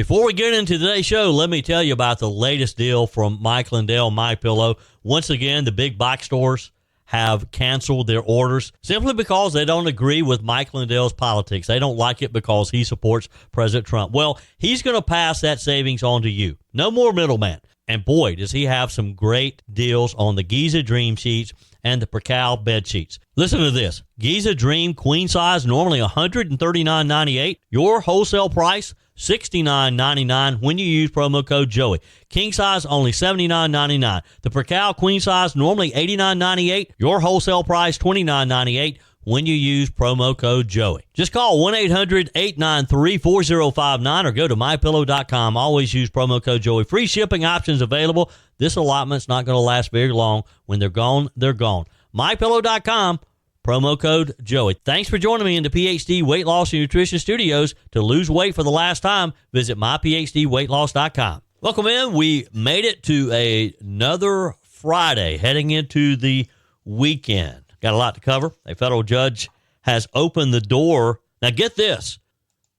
Before we get into today's show, let me tell you about the latest deal from Mike Lindell, MyPillow. Once again, the big box stores have canceled their orders simply because they don't agree with Mike Lindell's politics. They don't like it because he supports President Trump. Well, he's going to pass that savings on to you. No more middleman. And boy, does he have some great deals on the Giza Dream sheets and the Percal bed sheets. Listen to this. Giza Dream queen size, normally $139.98. Your wholesale price, $69.99 when you use promo code Joey. King size, only $79.99. The Percal queen size, normally $89.98. Your wholesale price, $29.98 when you use promo code Joey. Just call 1-800-893-4059 or go to MyPillow.com. Always use promo code Joey. Free shipping options available. This allotment's not going to last very long. When they're gone, they're gone. MyPillow.com. Promo code Joey. Thanks for joining me in the PhD Weight Loss and Nutrition Studios. To lose weight for the last time, visit myphdweightloss.com. Welcome in. We made it to another Friday, heading into the weekend. Got a lot to cover. A federal judge has opened the door, now get this,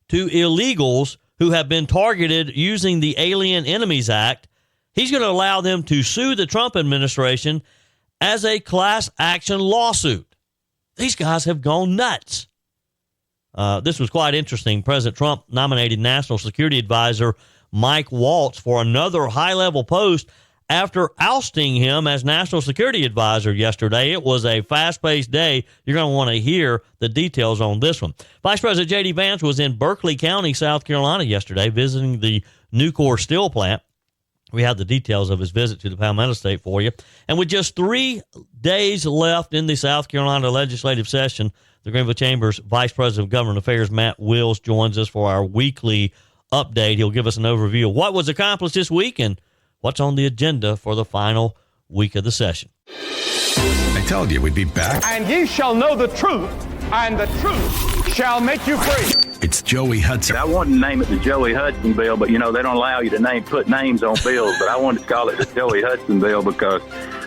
to illegals who have been targeted using the Alien Enemies Act. He's going to allow them to sue the Trump administration as a class action lawsuit. These guys have gone nuts. This was quite interesting. President Trump nominated National Security Advisor Mike Waltz for another high-level post after ousting him as National Security Advisor yesterday. It was a fast-paced day. You're going to want to hear the details on this one. Vice President JD Vance was in Berkely County, South Carolina yesterday, visiting the Nucor Steel Plant. We have the details of his visit to the Palmetto State for you. And with just 3 days left in the South Carolina legislative session, the Greenville Chamber's Vice President of Government Affairs, Matt Wills, joins us for our weekly update. He'll give us an overview of what was accomplished this week and what's on the agenda for the final week of the session. I told you we'd be back. And ye shall know the truth, and the truth shall make you free. It's Joey Hudson. I wanted to name it the Joey Hudson bill, but, they don't allow you to put names on bills. But I wanted to call it the Joey Hudson bill because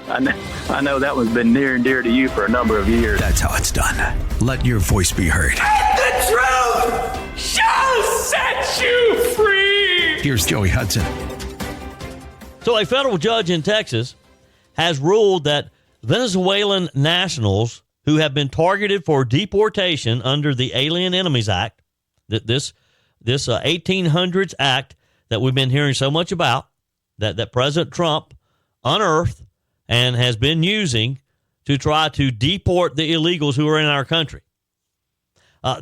I know that one's been near and dear to you for a number of years. That's how it's done. Let your voice be heard. And the truth shall set you free. Here's Joey Hudson. So a federal judge in Texas has ruled that Venezuelan nationals who have been targeted for deportation under the Alien Enemies Act, this 1800s act that we've been hearing so much about, that President Trump unearthed and has been using to try to deport the illegals who are in our country.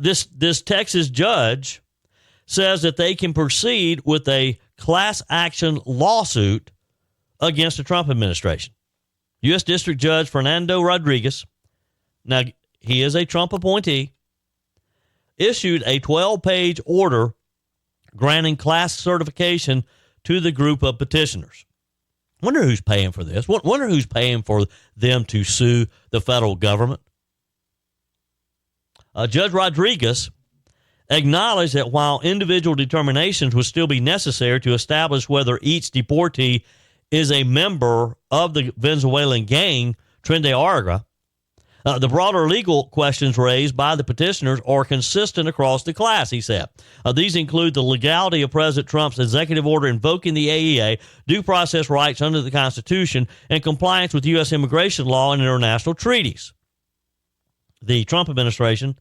This Texas judge says that they can proceed with a class action lawsuit against the Trump administration. U.S. District Judge Fernando Rodriguez, now he is a Trump appointee, issued a 12-page order granting class certification to the group of petitioners. Wonder who's paying for this. Wonder who's paying for them to sue the federal government. Judge Rodriguez acknowledged that while individual determinations would still be necessary to establish whether each deportee is a member of the Venezuelan gang Tren de Aragua, the broader legal questions raised by the petitioners are consistent across the class, he said. These include the legality of President Trump's executive order invoking the AEA, due process rights under the Constitution, and compliance with U.S. immigration law and international treaties. The Trump administration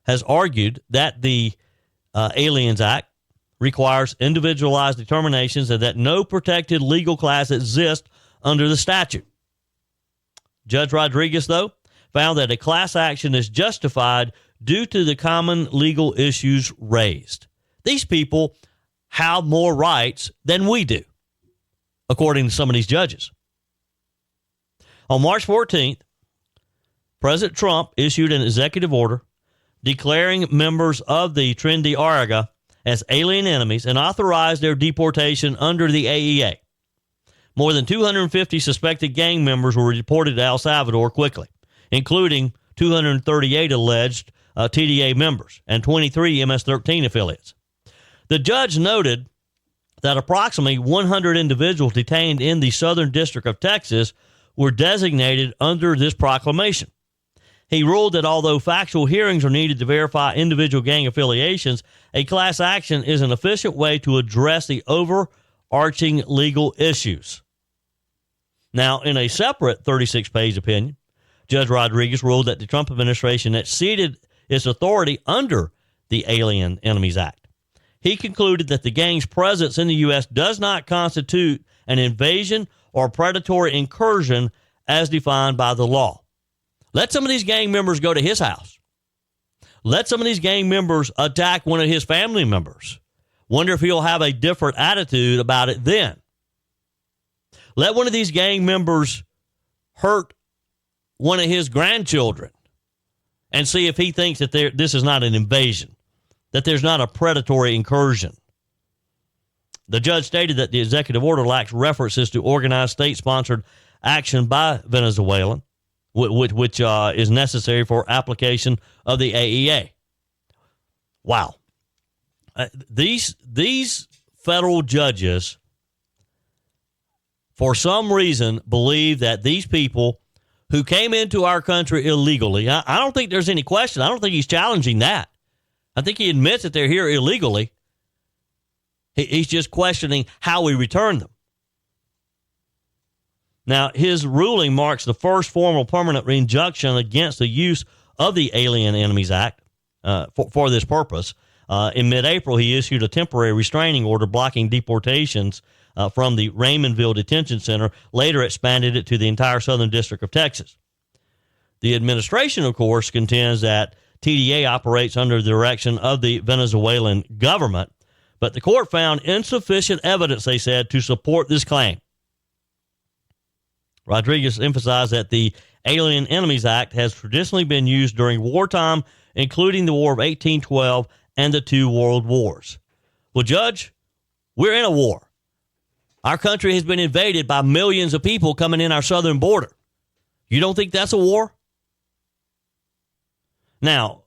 has argued that the Aliens Act requires individualized determinations and that no protected legal class exists under the statute. Judge Rodriguez, though, found that a class action is justified due to the common legal issues raised. These people have more rights than we do, according to some of these judges. On March 14th, President Trump issued an executive order declaring members of the Tren de Aragua as alien enemies and authorized their deportation under the AEA. More than 250 suspected gang members were deported to El Salvador quickly, including 238 alleged TDA members and 23 MS-13 affiliates. The judge noted that approximately 100 individuals detained in the Southern District of Texas were designated under this proclamation. He ruled that although factual hearings are needed to verify individual gang affiliations, a class action is an efficient way to address the overarching legal issues. Now, in a separate 36-page opinion, Judge Rodriguez ruled that the Trump administration exceeded its authority under the Alien Enemies Act. He concluded that the gang's presence in the U.S. does not constitute an invasion or predatory incursion as defined by the law. Let some of these gang members go to his house. Let some of these gang members attack one of his family members. Wonder if he'll have a different attitude about it then. Let one of these gang members hurt one of his grandchildren and see if he thinks that this is not an invasion, that there's not a predatory incursion. The judge stated that the executive order lacks references to organized state-sponsored action by Venezuelan, which is necessary for application of the AEA. Wow. These federal judges, for some reason, believe that these people who came into our country illegally, I don't think there's any question. I don't think he's challenging that. I think he admits that they're here illegally. He's just questioning how we return them. Now, his ruling marks the first formal permanent injunction against the use of the Alien Enemies Act for this purpose. In mid-April, he issued a temporary restraining order blocking deportations from the Raymondville Detention Center, later expanded it to the entire Southern District of Texas. The administration, of course, contends that TDA operates under the direction of the Venezuelan government, but the court found insufficient evidence, they said, to support this claim. Rodriguez emphasized that the Alien Enemies Act has traditionally been used during wartime, including the War of 1812 and the two world wars. Well, Judge, we're in a war. Our country has been invaded by millions of people coming in our southern border. You don't think that's a war? Now,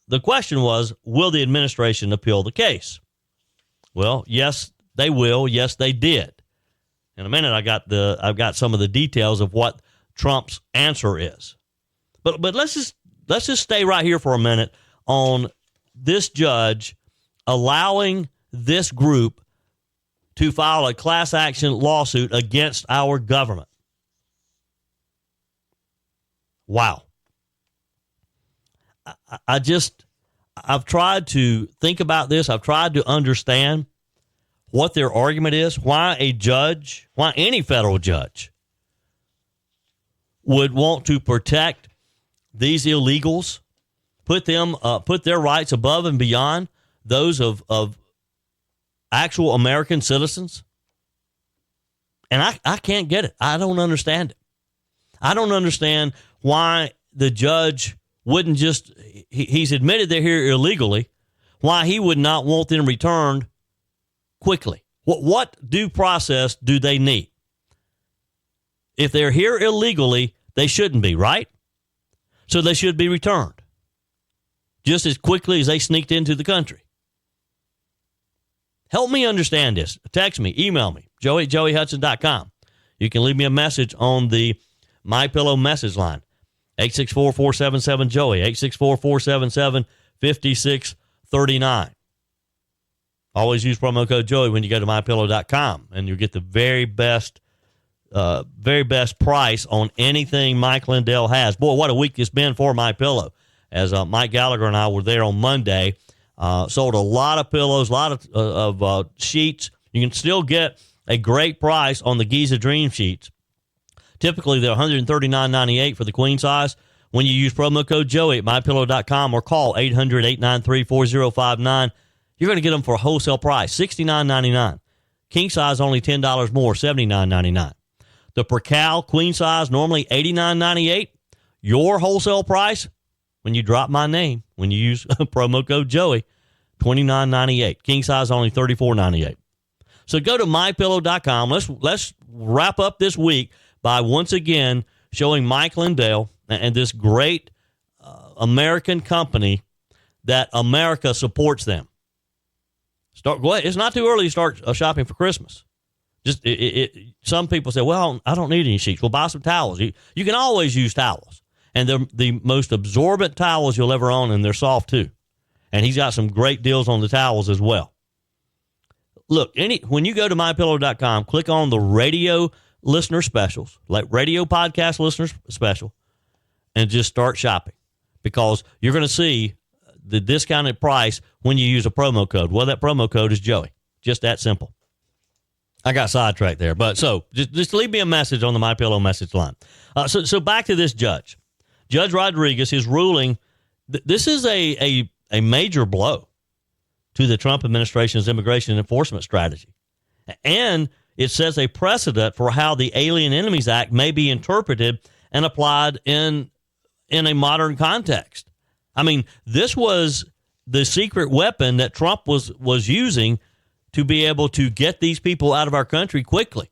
the question was, will the administration appeal the case? Well, yes, they will. Yes, they did. In a minute, I've got some of the details of what Trump's answer is. But let's just stay right here for a minute on this judge allowing this group to file a class action lawsuit against our government. Wow. I've tried to think about this. I've tried to understand what their argument is, why any federal judge would want to protect these illegals, put their rights above and beyond those of actual American citizens. And I can't get it. I don't understand it. I don't understand why the judge wouldn't just, he's admitted they're here illegally, why he would not want them returned quickly. What due process do they need? If they're here illegally, they shouldn't be, right? So they should be returned just as quickly as they sneaked into the country. Help me understand this. Text me, email me, joey@joeyhudson.com. You can leave me a message on the MyPillow message line, 864-477-JOEY, 864-477-5639. Always use promo code Joey when you go to mypillow.com, and you'll get the very best price on anything Mike Lindell has. Boy, what a week it's been for MyPillow. As Mike Gallagher and I were there on Monday, sold a lot of pillows, a lot of sheets. You can still get a great price on the Giza Dream sheets. Typically, they're $139.98 for the queen size. When you use promo code Joey at mypillow.com or call 800-893-4059, you're going to get them for a wholesale price, $69.99. King size only $10 more, $79.99. The Percal queen size normally $89.98. Your wholesale price, when you drop my name, when you use promo code Joey, $29.98. King size only $34.98. So go to mypillow.com. Let's wrap up this week by once again showing Mike Lindell and this great American company that America supports them. Go ahead. It's not too early to start shopping for Christmas. Some people say, well, I don't need any sheets. Well, buy some towels. You can always use towels. And they're the most absorbent towels you'll ever own, and they're soft too. And he's got some great deals on the towels as well. Look, when you go to MyPillow.com, click on the radio listener specials, like radio podcast listeners special, and just start shopping, because you're going to see the discounted price when you use a promo code. Well, that promo code is Joey. Just that simple. I got sidetracked there, but so just leave me a message on the MyPillow message line. So back to this judge. Judge Rodriguez is ruling. This is a major blow to the Trump administration's immigration enforcement strategy. And it sets a precedent for how the Alien Enemies Act may be interpreted and applied in a modern context. I mean, this was the secret weapon that Trump was using to be able to get these people out of our country quickly.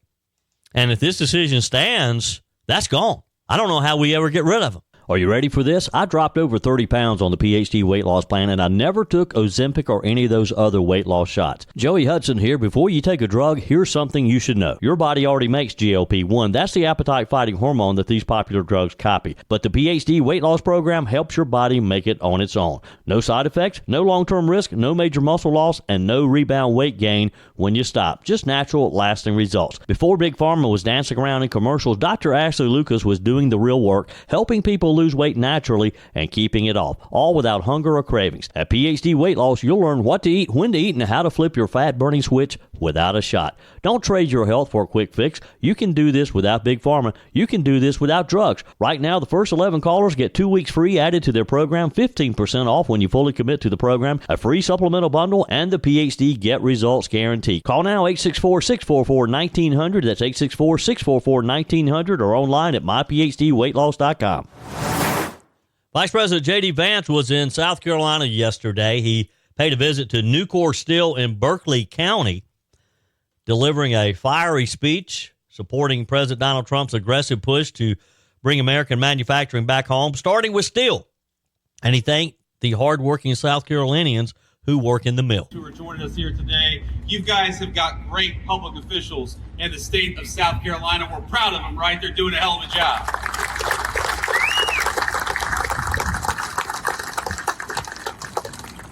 And if this decision stands, that's gone. I don't know how we ever get rid of them. Are you ready for this? I dropped over 30 pounds on the PhD weight loss plan, and I never took Ozempic or any of those other weight loss shots. Joey Hudson here. Before you take a drug, here's something you should know. Your body already makes GLP-1. That's the appetite-fighting hormone that these popular drugs copy. But the PhD weight loss program helps your body make it on its own. No side effects, no long-term risk, no major muscle loss, and no rebound weight gain when you stop. Just natural, lasting results. Before Big Pharma was dancing around in commercials, Dr. Ashley Lucas was doing the real work, helping people lose weight naturally and keeping it off, all without hunger or cravings. At PhD Weight Loss, you'll learn what to eat, when to eat, and how to flip your fat-burning switch without a shot. Don't trade your health for a quick fix. You can do this without Big Pharma. You can do this without drugs. Right now, the first 11 callers get 2 weeks free added to their program, 15% off when you fully commit to the program, a free supplemental bundle, and the PhD Get Results Guarantee. Call now, 864-644-1900. That's 864-644-1900, or online at myphdweightloss.com. Vice President JD Vance was in South Carolina yesterday. He paid a visit to Nucor Steel in Berkely County, delivering a fiery speech supporting President Donald Trump's aggressive push to bring American manufacturing back home, starting with steel. And he thanked the hardworking South Carolinians who work in the mill. Who are joining us here today. You guys have got great public officials in the state of South Carolina. We're proud of them, right? They're doing a hell of a job.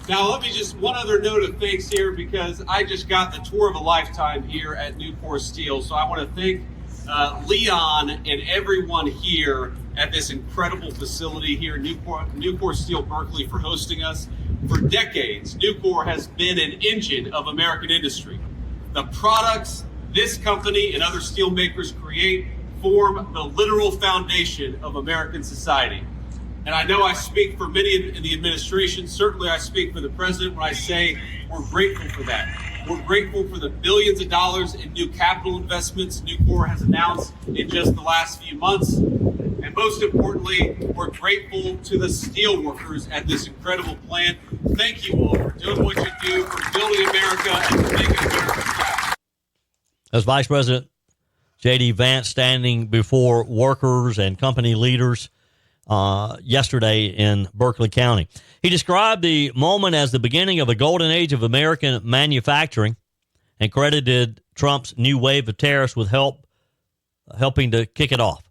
Now, let me just, one other note of thanks here, because I just got the tour of a lifetime here at Nucor Steel. So I want to thank Leon and everyone here at this incredible facility here, Nucor Steel Berkely, for hosting us. For decades, Nucor has been an engine of American industry. The products this company and other steel makers create form the literal foundation of American society. And I know I speak for many in the administration. Certainly I speak for the president when I say we're grateful for that. We're grateful for the billions of dollars in new capital investments Nucor has announced in just the last few months. And most importantly, we're grateful to the steel workers at this incredible plant. Thank you all for doing what you do, for building America and for making America proud. As Vice President JD Vance standing before workers and company leaders yesterday in Berkely County. He described the moment as the beginning of a golden age of American manufacturing and credited Trump's new wave of tariffs with helping to kick it off.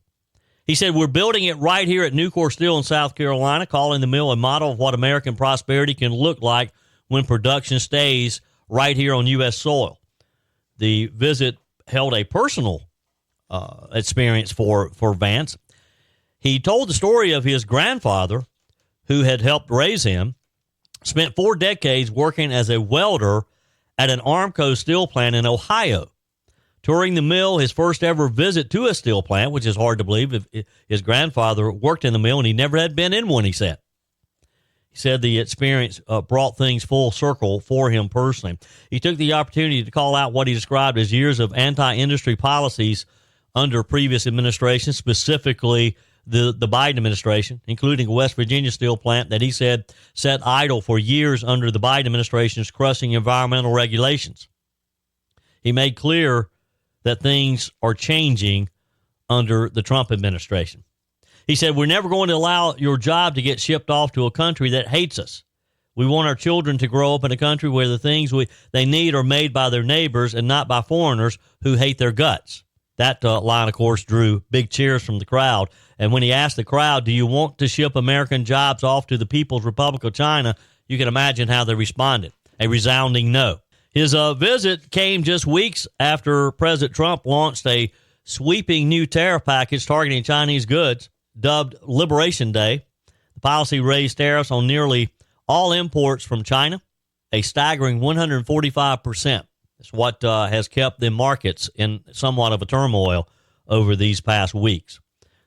He said, "We're building it right here at Nucor Steel in South Carolina, calling the mill a model of what American prosperity can look like when production stays right here on U.S. soil." The visit held a personal experience for Vance. He told the story of his grandfather, who had helped raise him, spent 4 decades working as a welder at an Armco steel plant in Ohio. Touring the mill, his first ever visit to a steel plant, which is hard to believe. His grandfather worked in the mill and he never had been in one, he said. He said the experience brought things full circle for him personally. He took the opportunity to call out what he described as years of anti-industry policies under previous administrations, specifically the Biden administration, including a West Virginia steel plant that he said sat idle for years under the Biden administration's crushing environmental regulations. He made clear that things are changing under the Trump administration. He said, "We're never going to allow your job to get shipped off to a country that hates us. We want our children to grow up in a country where the things they need are made by their neighbors and not by foreigners who hate their guts." That line, of course, drew big cheers from the crowd And when he asked the crowd, do you want to ship American jobs off to the People's Republic of China, you can imagine how they responded. A resounding no. His visit came just weeks after President Trump launched a sweeping new tariff package targeting Chinese goods, dubbed Liberation Day. The policy raised tariffs on nearly all imports from China, a staggering 145%. It's what has kept the markets in somewhat of a turmoil over these past weeks.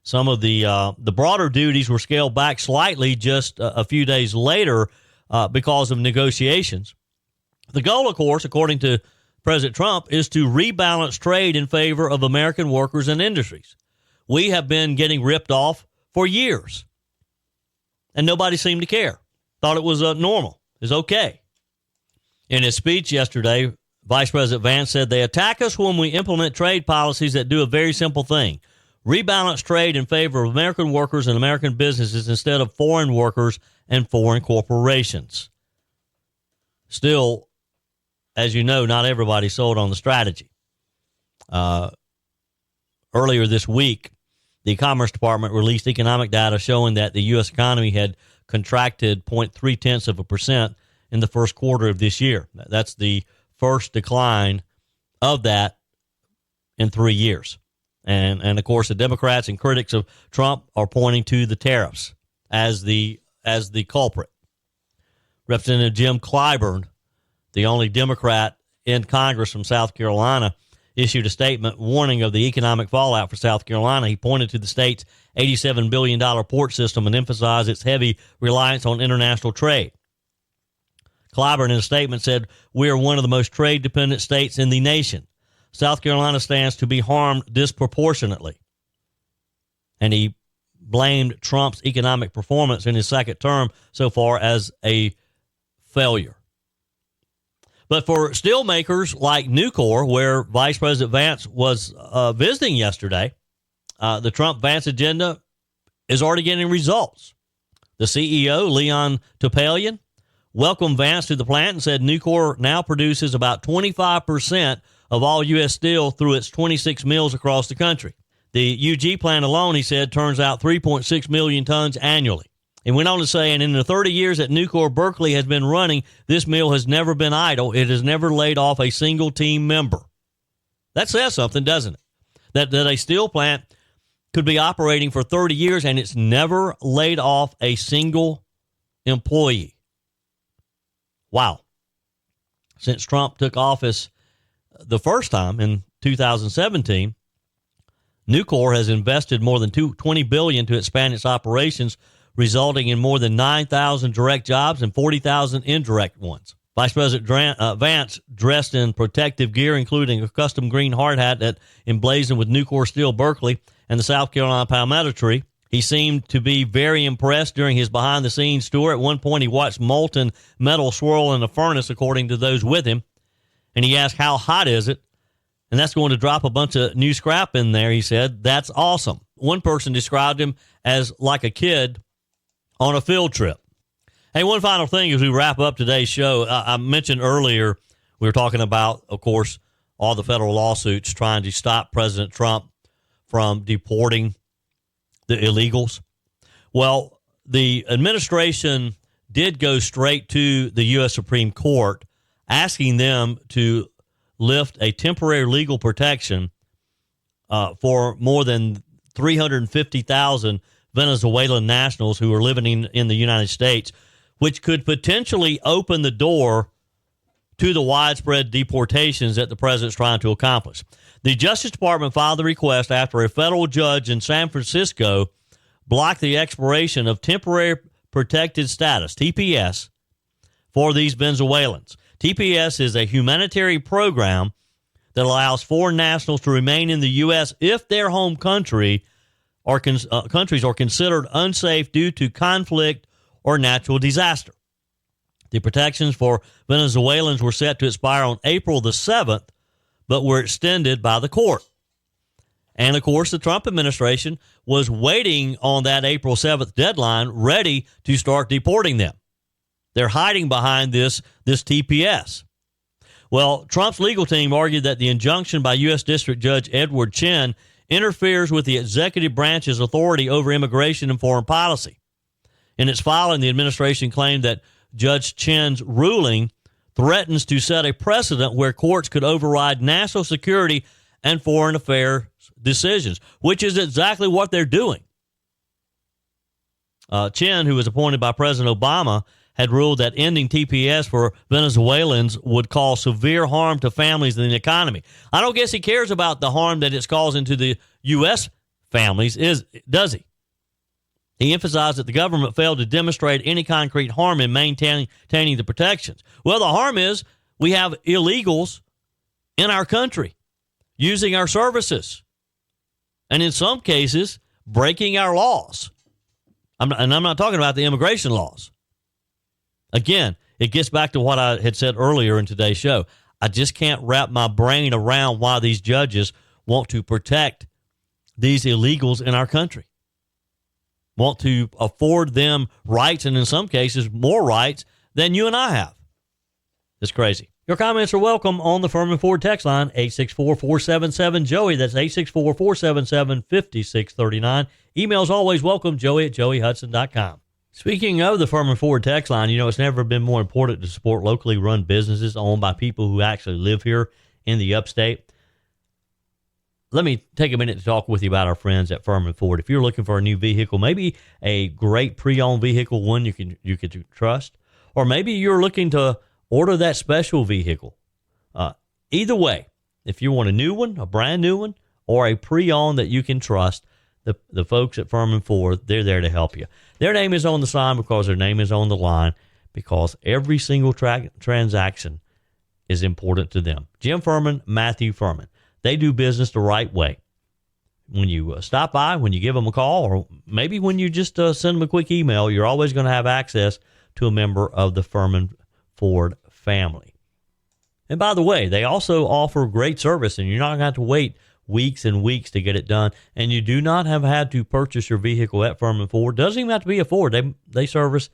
Some of the broader duties were scaled back slightly just a few days later because of negotiations. The goal, of course, according to President Trump, is to rebalance trade in favor of American workers and industries. We have been getting ripped off for years, and nobody seemed to care. Thought it was normal. It was okay. In his speech yesterday, Vice President Vance said they attack us when we implement trade policies that do a very simple thing: rebalance trade in favor of American workers and American businesses instead of foreign workers and foreign corporations. Still, as you know, not everybody sold on the strategy. Earlier this week, the Commerce Department released economic data showing that the U.S. economy had contracted 0.3% in the first quarter of this year. That's the first decline of that in 3 years. And of course, the Democrats and critics of Trump are pointing to the tariffs as the culprit. Representative Jim Clyburn, the only Democrat in Congress from South Carolina, issued a statement warning of the economic fallout for South Carolina. He pointed to the state's $87 billion port system and emphasized its heavy reliance on international trade. Clyburn, in a statement, said, "We are one of the most trade-dependent states in the nation. South Carolina stands to be harmed disproportionately." And he blamed Trump's economic performance in his second term so far as a failure. But for steelmakers like Nucor, where Vice President Vance was visiting yesterday, the Trump-Vance agenda is already getting results. The CEO, Leon Topalian, welcomed Vance to the plant and said Nucor now produces about 25% of all U.S. steel through its 26 mills across the country. The UG plant alone, he said, turns out 3.6 million tons annually. And went on to say, and in the 30 years that Nucor Berkely has been running, this mill has never been idle. It has never laid off a single team member. That says something, doesn't it? That a steel plant could be operating for 30 years and it's never laid off a single employee. Wow. Since Trump took office the first time in 2017, Nucor has invested more than $20 billion to expand its operations, resulting in more than 9,000 direct jobs and 40,000 indirect ones. Vice President Vance, dressed in protective gear, including a custom green hard hat that emblazoned with Nucor Steel Berkely and the South Carolina Palmetto tree. He seemed to be very impressed during his behind-the-scenes tour. At one point, he watched molten metal swirl in a furnace, according to those with him. And he asked, "How hot is it?" And that's going to drop a bunch of new scrap in there, he said. That's awesome. One person described him as like a kid on a field trip. Hey, one final thing as we wrap up today's show. I mentioned earlier we were talking about, of course, all the federal lawsuits trying to stop President Trump from deporting the illegals. Well, the administration did go straight to the U.S. Supreme Court, asking them to lift a temporary legal protection for more than 350,000 Venezuelan nationals who are living in the United States, which could potentially open the door to the widespread deportations that the president's trying to accomplish. The Justice Department filed the request after a federal judge in San Francisco blocked the expiration of temporary protected status, TPS, for these Venezuelans. TPS is a humanitarian program that allows foreign nationals to remain in the U.S. if their home country or countries are considered unsafe due to conflict or natural disaster. The protections for Venezuelans were set to expire on April the 7th, but were extended by the court. And, of course, the Trump administration was waiting on that April 7th deadline, ready to start deporting them. They're hiding behind this TPS. Well, Trump's legal team argued that the injunction by U.S. District Judge Edward Chin interferes with the executive branch's authority over immigration and foreign policy. In its filing, the administration claimed that Judge Chen's ruling threatens to set a precedent where courts could override national security and foreign affairs decisions, which is exactly what they're doing. Chen, who was appointed by President Obama, had ruled that ending TPS for Venezuelans would cause severe harm to families and the economy. I don't guess he cares about the harm that it's causing to the U.S. families, does he? He emphasized that the government failed to demonstrate any concrete harm in maintaining the protections. Well, the harm is we have illegals in our country using our services and in some cases breaking our laws. I'm not talking about the immigration laws. Again, it gets back to what I had said earlier in today's show. I just can't wrap my brain around why these judges want to protect these illegals in our country, want to afford them rights, and in some cases more rights than you and I have. It's crazy. Your comments are welcome on the Firmin Ford text line, 864-477-JOEY. That's 864-477-5639. Emails always welcome, joey@joeyhudson.com. Speaking of the Firmin Ford text line, it's never been more important to support locally run businesses owned by people who actually live here in the upstate. Let me take a minute to talk with you about our friends at Firmin Ford. If you're looking for a new vehicle, maybe a great pre-owned vehicle, one you can trust, or maybe you're looking to order that special vehicle. Either way, if you want a new one, a brand new one, or a pre-owned that you can trust, the folks at Firmin Ford, they're there to help you. Their name is on the sign because their name is on the line, because every single transaction is important to them. Jim Firmin, Matthew Firmin. They do business the right way. When you stop by, when you give them a call, or maybe when you just send them a quick email, you're always going to have access to a member of the Firmin Ford family. And by the way, they also offer great service, and you're not going to have to wait weeks and weeks to get it done. And you do not have had to purchase your vehicle at Firmin Ford. Doesn't even have to be a Ford. They service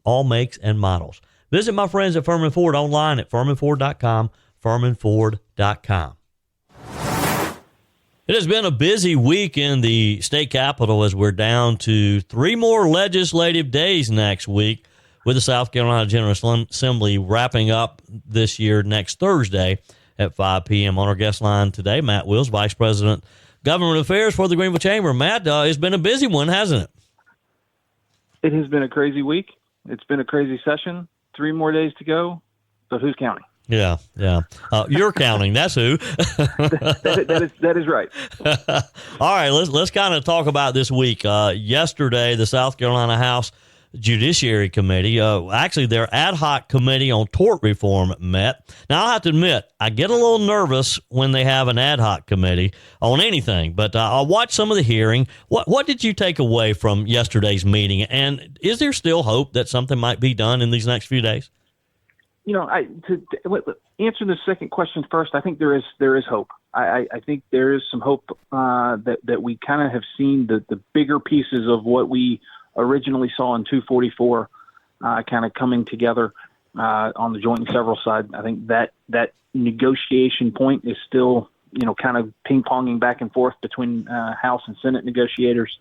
all makes and models. Visit my friends at Firmin Ford online at firminford.com, firminford.com. It has been a busy week in the state capitol as we're down to 3 more legislative days next week, with the South Carolina General Assembly wrapping up this year next Thursday at 5 p.m. On our guest line today, Matt Wills, Vice President, Government Affairs for the Greenville Chamber. Matt, it's been a busy one, hasn't it? It has been a crazy week. It's been a crazy session. 3 more days to go. So who's counting? Yeah. You're counting. That's who. that is right. All right, let's kind of talk about this week. Yesterday, the South Carolina House Judiciary Committee, actually their ad hoc committee on tort reform met. Now, I'll have to admit, I get a little nervous when they have an ad hoc committee on anything, but I'll watch some of the hearing. What did you take away from yesterday's meeting, and is there still hope that something might be done in these next few days? To answer the second question first, I think there is hope. I think there is some hope that we kind of have seen the bigger pieces of what we originally saw in 244 kind of coming together on the joint and several side. I think that negotiation point is still, kind of ping-ponging back and forth between House and Senate negotiators.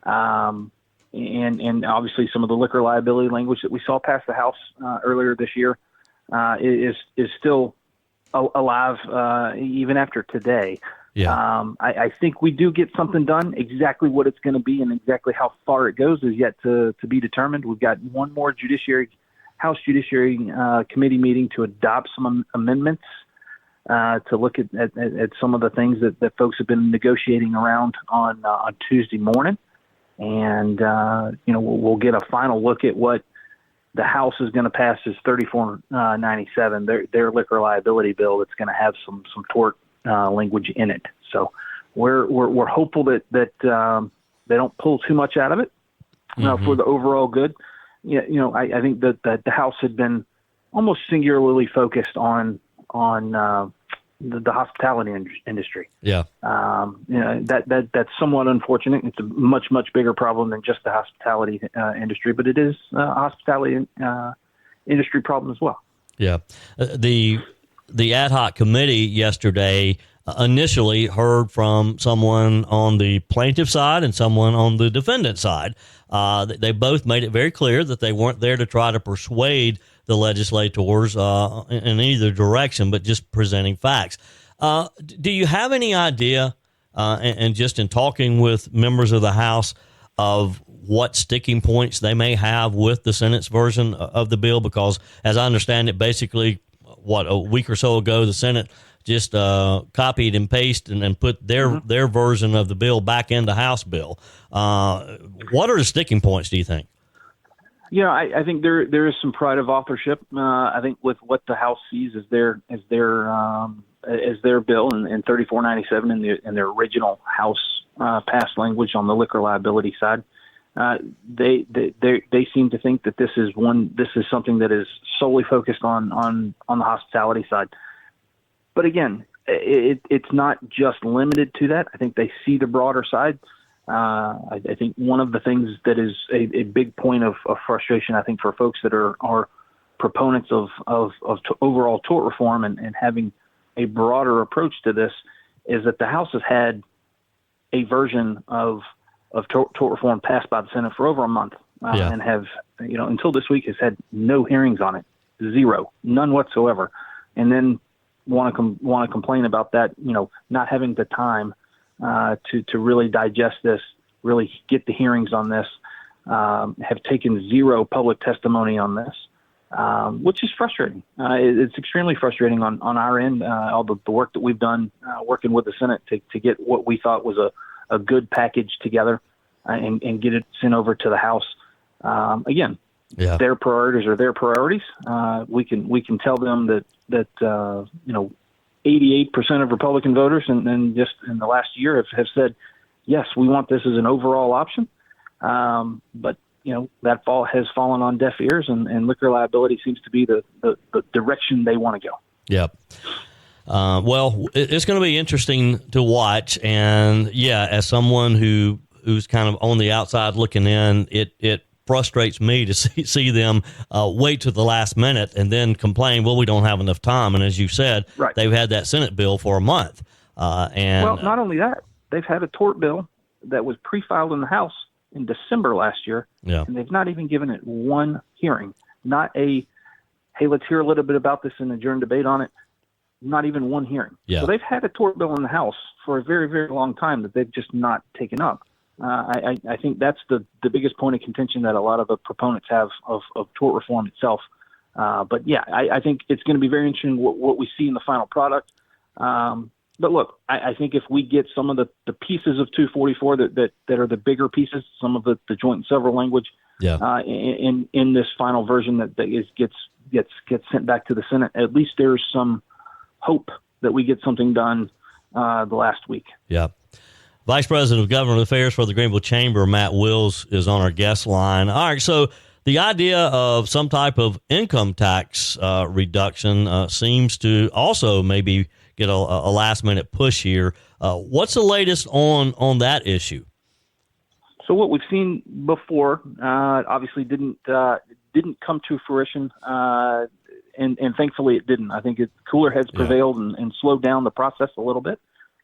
And obviously some of the liquor liability language that we saw pass the House earlier this year is still alive even after today. Yeah. I think we do get something done. Exactly what it's going to be and exactly how far it goes is yet to be determined. We've got one more House Judiciary Committee meeting to adopt some amendments to look at some of the things that folks have been negotiating around on Tuesday morning. And, we'll get a final look at what the House is going to pass as 3497, their liquor liability bill that's going to have some tort language in it. So we're hopeful that they don't pull too much out of it for the overall good. I think that the House had been almost singularly focused on the hospitality industry. Yeah. That's somewhat unfortunate. It's a much bigger problem than just the hospitality industry, but it is a hospitality industry problem as well. Yeah. The ad hoc committee yesterday initially heard from someone on the plaintiff side and someone on the defendant side. They both made it very clear that they weren't there to try to persuade the legislators in either direction, but just presenting facts. Do you have any idea, and just in talking with members of the House, of what sticking points they may have with the Senate's version of the bill? Because as I understand it, basically, a week or so ago, the Senate just copied and pasted and put their version of the bill back into House bill. What are the sticking points, do you think? Yeah, I think there is some pride of authorship. I think with what the House sees as their bill in 3497 in their original House passed language on the liquor liability side, they seem to think that this is something that is solely focused on the hospitality side. But again, it's not just limited to that. I think they see the broader side. I think one of the things that is a big point of frustration, I think, for folks that are proponents of overall tort reform and having a broader approach to this, is that the House has had a version of tort reform passed by the Senate for over a month, and have, until this week, has had no hearings on it, zero, none whatsoever, and then want to complain about that, not having the time to really digest this, really get the hearings on this, have taken zero public testimony on this, which is frustrating. It's extremely frustrating on our end, all the work that we've done working with the Senate to get what we thought was a good package together and get it sent over to the House. Again, their priorities are their priorities. We can tell them that 88% of Republican voters and just in the last year have said, yes, we want this as an overall option. But that has fallen on deaf ears, and liquor liability seems to be the direction they want to go. Yep. Well, it's going to be interesting to watch. And as someone who's kind of on the outside looking in, it frustrates me to see them wait to the last minute and then complain, well, we don't have enough time. And as you said, they've had that Senate bill for a month. Well, not only that, they've had a tort bill that was pre-filed in the House in December last year, and they've not even given it one hearing. Not a, hey, let's hear a little bit about this and adjourn debate on it. Not even one hearing. So they've had a tort bill in the House for a very, very long time that they've just not taken up. I think that's the biggest point of contention that a lot of the proponents have of tort reform itself. But I think it's going to be very interesting what we see in the final product. But look, I think if we get some of the pieces of 244 that are the bigger pieces, some of the joint and several language in this final version that gets sent back to the Senate, at least there's some hope that we get something done the last week. Yeah. Vice President of Government Affairs for the Greenville Chamber, Matt Wills, is on our guest line. All right, so the idea of some type of income tax reduction seems to also maybe get a last-minute push here. What's the latest on that issue? So what we've seen before obviously didn't come to fruition, and thankfully it didn't. I think cooler heads prevailed and slowed down the process a little bit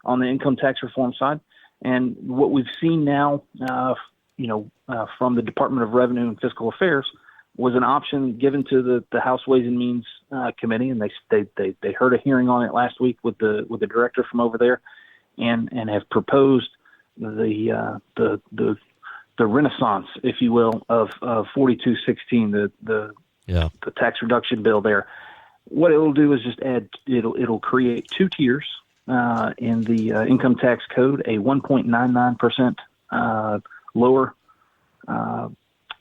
on the income tax reform side. And what we've seen now, from the Department of Revenue and Fiscal Affairs, was an option given to the House Ways and Means Committee, and they heard a hearing on it last week with the director from over there, and have proposed the renaissance, if you will, of 4216, the tax reduction bill there. What it'll do is just it'll create two tiers in the income tax code, a 1.99% lower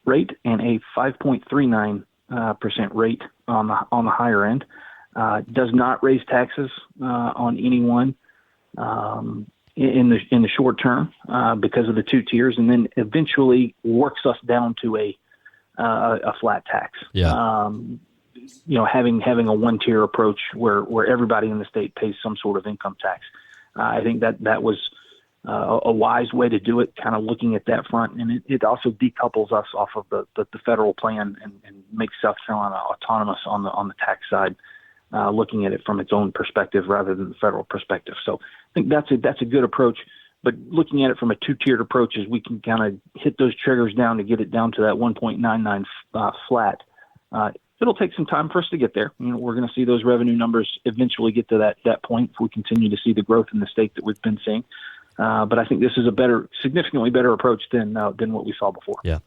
rate and a 5.39% rate on the higher end. Does not raise taxes on anyone in the short term because of the two tiers, and then eventually works us down to a flat tax. Having a one-tier approach where everybody in the state pays some sort of income tax. I think that was a wise way to do it, kind of looking at that front. And it also decouples us off of the federal plan and makes South Carolina autonomous on the tax side. looking at it from its own perspective rather than the federal perspective. So I think that's a good approach. But looking at it from a two-tiered approach is we can kind of hit those triggers down to get it down to that 1.99 flat. It'll take some time for us to get there. We're going to see those revenue numbers eventually get to that point if we continue to see the growth in the state that we've been seeing. But I think this is a significantly better approach than what we saw before. Yeah.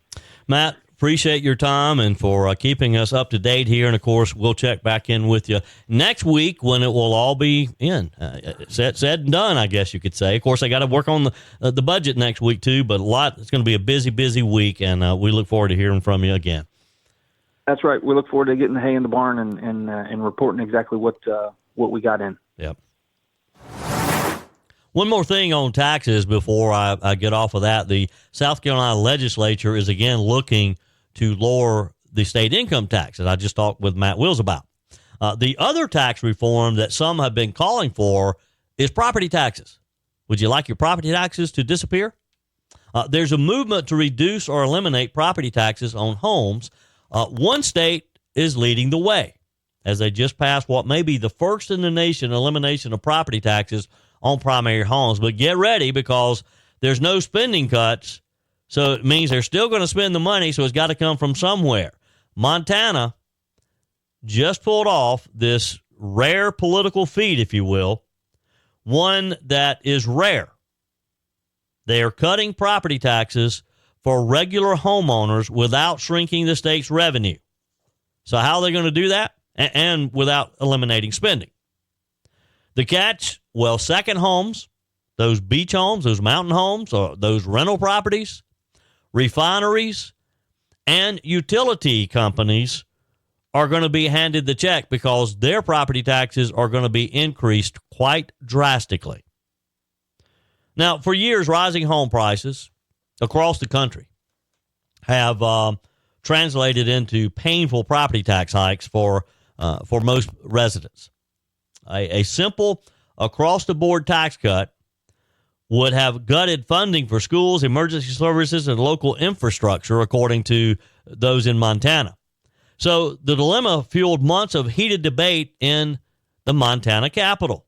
Matt, appreciate your time and for keeping us up to date here. And, of course, we'll check back in with you next week when it will all be in. Said and done, I guess you could say. Of course, I got to work on the budget next week, too. But it's going to be a busy, busy week, and we look forward to hearing from you again. That's right. We look forward to getting the hay in the barn and reporting exactly what we got in. Yep. One more thing on taxes before I get off of that. The South Carolina legislature is again looking to lower the state income tax that I just talked with Matt Wills about. The other tax reform that some have been calling for is property taxes. Would you like your property taxes to disappear? There's a movement to reduce or eliminate property taxes on homes. One state is leading the way as they just passed what may be the first in the nation elimination of property taxes on primary homes. But get ready, because there's no spending cuts, so it means they're still going to spend the money, so it's got to come from somewhere. Montana just pulled off this rare political feat, if you will, one that is rare. They are cutting property taxes for regular homeowners without shrinking the state's revenue. So how are they going to do that? And without eliminating spending. The catch, well, second homes, those beach homes, those mountain homes, or those rental properties, refineries, and utility companies are going to be handed the check because their property taxes are going to be increased quite drastically. Now, for years, rising home prices across the country have translated into painful property tax hikes for most residents. A simple across-the-board tax cut would have gutted funding for schools, emergency services, and local infrastructure, according to those in Montana. So the dilemma fueled months of heated debate in the Montana Capitol,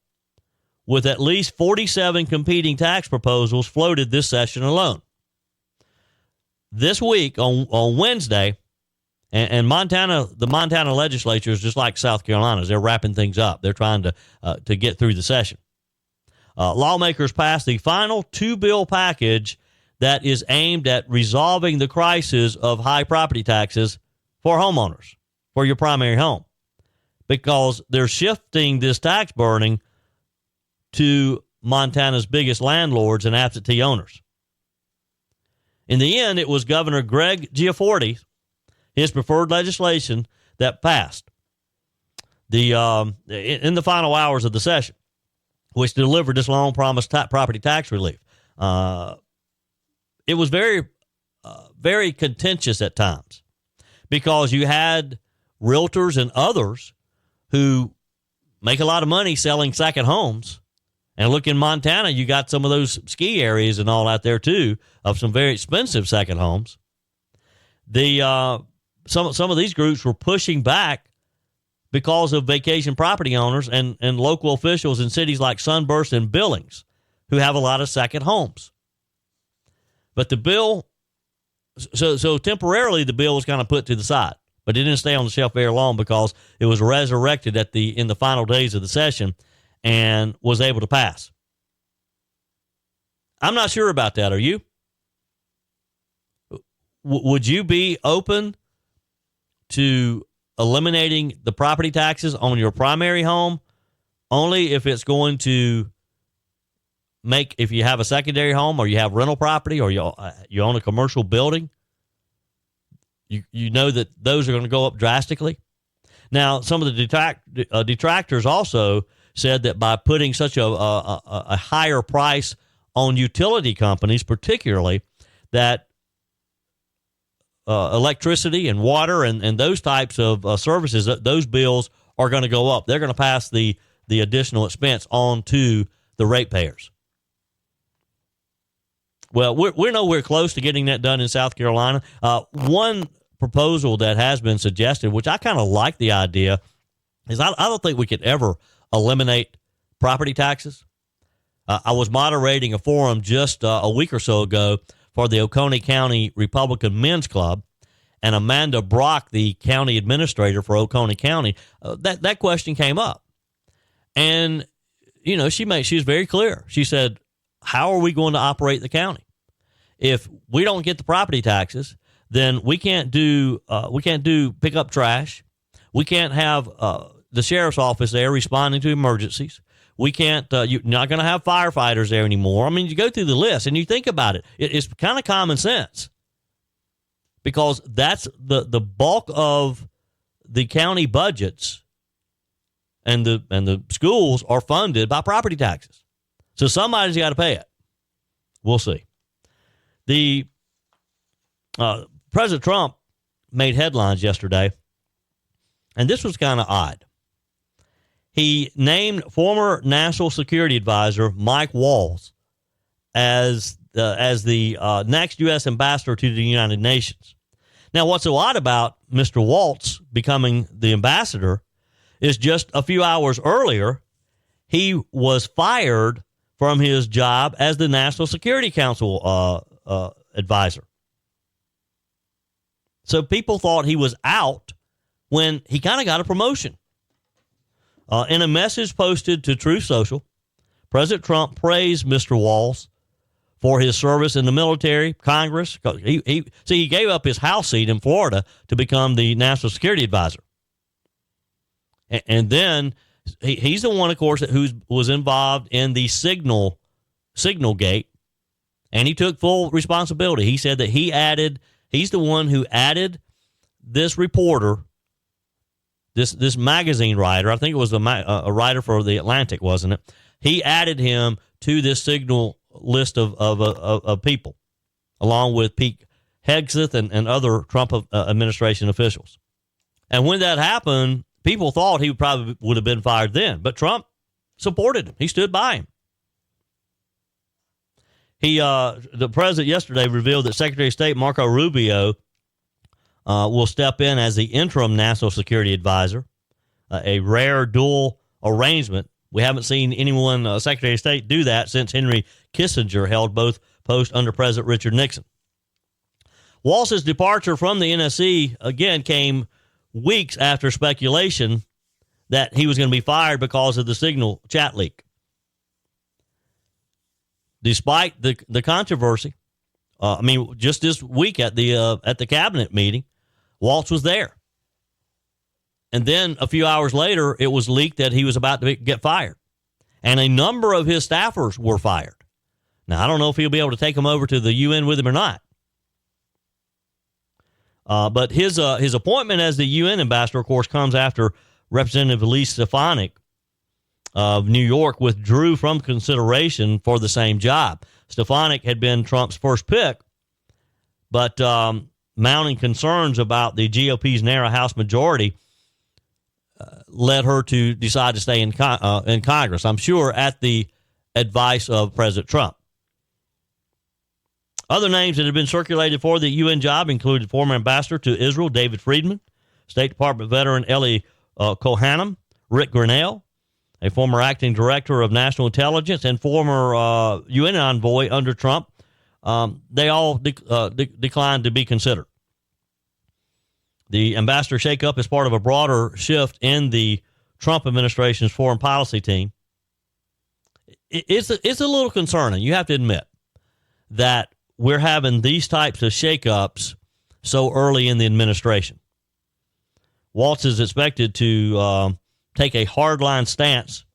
with at least 47 competing tax proposals floated this session alone. This week, on Wednesday, and the Montana legislature is just like South Carolina's. They're wrapping things up. They're trying to get through the session. Lawmakers passed the final two-bill package that is aimed at resolving the crisis of high property taxes for homeowners, for your primary home, because they're shifting this tax burden to Montana's biggest landlords and absentee owners. In the end, it was Governor Greg Giafforti, his preferred legislation, that passed in the final hours of the session, which delivered this long-promised property tax relief. It was very, very contentious at times because you had realtors and others who make a lot of money selling second homes. And look, in Montana, you got some of those ski areas and all out there, too, of some very expensive second homes. Some of these groups were pushing back because of vacation property owners and local officials in cities like Sunburst and Billings who have a lot of second homes. But the bill, so temporarily the bill was kind of put to the side, but it didn't stay on the shelf very long because it was resurrected in the final days of the session and was able to pass. I'm not sure about that. Are you? Would you be open to eliminating the property taxes on your primary home only if it's going to if you have a secondary home or you have rental property or you own a commercial building, you know that those are going to go up drastically? Now, some of the detractors also said that by putting such a higher price on utility companies, particularly, that electricity and water and those types of services, those bills are going to go up. They're going to pass the additional expense on to the ratepayers. Well, we're nowhere close to getting that done in South Carolina. One proposal that has been suggested, which I kind of like the idea, is I don't think we could ever eliminate property taxes. I was moderating a forum just a week or so ago for the Oconee County Republican Men's Club, and Amanda Brock, the county administrator for Oconee County, that question came up. And, you know, she was very clear. She said, how are we going to operate the county? If we don't get the property taxes, then we can't do pick up trash. We can't have the sheriff's office there responding to emergencies. We can't, you're not going to have firefighters there anymore. I mean, you go through the list and you think about it. It's kind of common sense, because that's the bulk of the county budgets, and the schools are funded by property taxes. So somebody's got to pay it. We'll see. The President Trump made headlines yesterday, and this was kind of odd. He named former National Security Advisor Mike Waltz as the next U.S. ambassador to the United Nations. Now, what's so odd about Mr. Waltz becoming the ambassador is just a few hours earlier, he was fired from his job as the National Security Council advisor. So people thought he was out when he kind of got a promotion. In a message posted to Truth Social, President Trump praised Mr. Waltz for his service in the military, Congress. He gave up his House seat in Florida to become the National Security Advisor. And then he's the one, of course, who was involved in the Signal Gate, and he took full responsibility. He said that he's the one who added this reporter, this magazine writer. I think it was a writer for The Atlantic, wasn't it? He added him to this Signal list of people, along with Pete Hegseth and other Trump administration officials. And when that happened, people thought he probably would have been fired then, but Trump supported him. He stood by him. The president yesterday revealed that Secretary of State Marco Rubio will step in as the interim national security advisor, a rare dual arrangement. We haven't seen anyone, Secretary of State, do that since Henry Kissinger held both posts under President Richard Nixon. Waltz's departure from the NSC, again, came weeks after speculation that he was going to be fired because of the Signal chat leak. Despite the controversy, just this week at the cabinet meeting, Waltz was there. And then a few hours later, it was leaked that he was about to get fired. And a number of his staffers were fired. Now, I don't know if he'll be able to take them over to the UN with him or not. But his appointment as the UN ambassador, of course, comes after Representative Elise Stefanik of New York withdrew from consideration for the same job. Stefanik had been Trump's first pick, but mounting concerns about the GOP's narrow House majority led her to decide to stay in Congress, I'm sure at the advice of President Trump. Other names that have been circulated for the UN job included former ambassador to Israel, David Friedman, State Department veteran Eli Kohanim, Rick Grinnell, a former acting director of national intelligence, and former UN envoy under Trump. They all declined to be considered. The ambassador shakeup is part of a broader shift in the Trump administration's foreign policy team. It's a little concerning, you have to admit, that we're having these types of shakeups so early in the administration. Waltz is expected to take a hardline stance,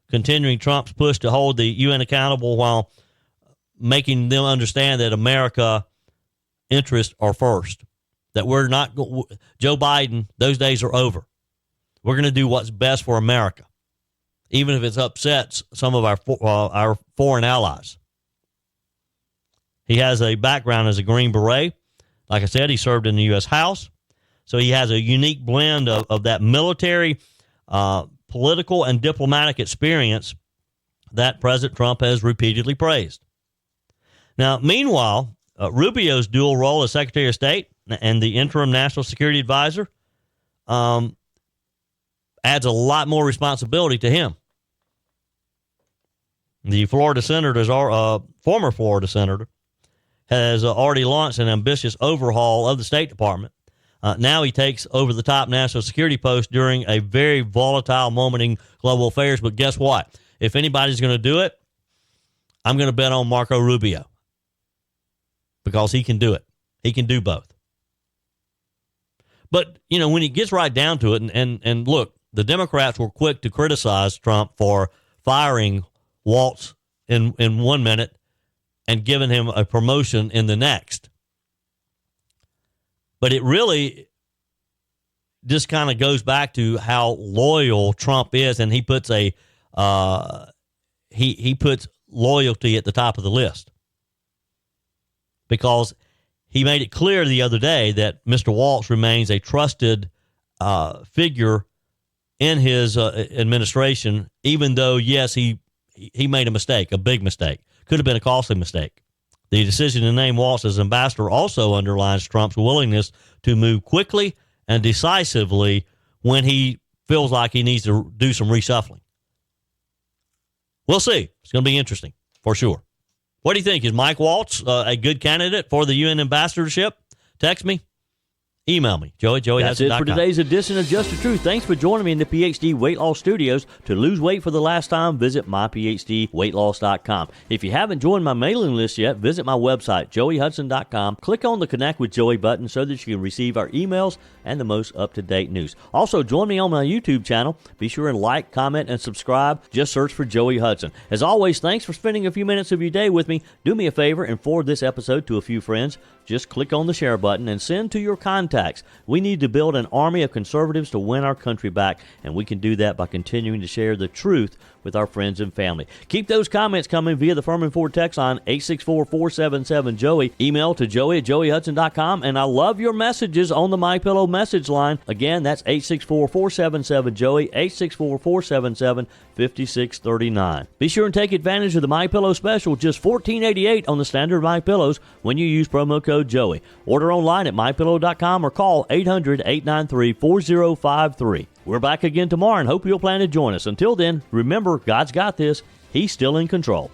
continuing Trump's push to hold the UN accountable while making them understand that America interests are first. That we're not Joe Biden, those days are over. We're going to do what's best for America, even if it upsets some of our foreign allies. He has a background as a Green Beret. Like I said, he served in the U.S. House. So he has a unique blend of that military, political, and diplomatic experience that President Trump has repeatedly praised. Now, meanwhile, Rubio's dual role as Secretary of State and the interim National Security Advisor adds a lot more responsibility to him. The Florida senators, former Florida senator, has already launched an ambitious overhaul of the State Department. Now he takes over the top national security post during a very volatile moment in global affairs. But guess what? If anybody's going to do it, I'm going to bet on Marco Rubio because he can do it. He can do both. But, you know, when it gets right down to it, and look, the Democrats were quick to criticize Trump for firing Waltz in 1 minute and giving him a promotion in the next. But it really just kind of goes back to how loyal Trump is, and he puts he puts loyalty at the top of the list because he made it clear the other day that Mr. Waltz remains a trusted figure in his administration, even though, yes, he made a mistake, a big mistake. Could have been a costly mistake. The decision to name Waltz as ambassador also underlines Trump's willingness to move quickly and decisively when he feels like he needs to do some reshuffling. We'll see. It's going to be interesting, for sure. What do you think? Is Mike Waltz a good candidate for the UN ambassadorship? Text me. Email me, Joey. That's it for today's edition of Just the Truth. Thanks for joining me in the PhD Weight Loss Studios. To lose weight for the last time, visit myphdweightloss.com. If you haven't joined my mailing list yet, visit my website, joeyhudson.com. Click on the Connect with Joey button so that you can receive our emails and the most up-to-date news. Also, join me on my YouTube channel. Be sure and like, comment, and subscribe. Just search for Joey Hudson. As always, thanks for spending a few minutes of your day with me. Do me a favor and forward this episode to a few friends. Just click on the share button and send to your contacts. We need to build an army of conservatives to win our country back, and we can do that by continuing to share the truth with our friends and family. Keep those comments coming via the Firmin Ford text line, 864-477-JOEY. Email to joey@joeyhudson.com, and I love your messages on the MyPillow message line. Again, that's 864-477-JOEY, 864-477-5639. Be sure and take advantage of the MyPillow special, just $14.88 on the standard MyPillows when you use promo code Joey. Order online at mypillow.com or call 800-893-4053. We're back again tomorrow and hope you'll plan to join us. Until then, remember, God's got this. He's still in control.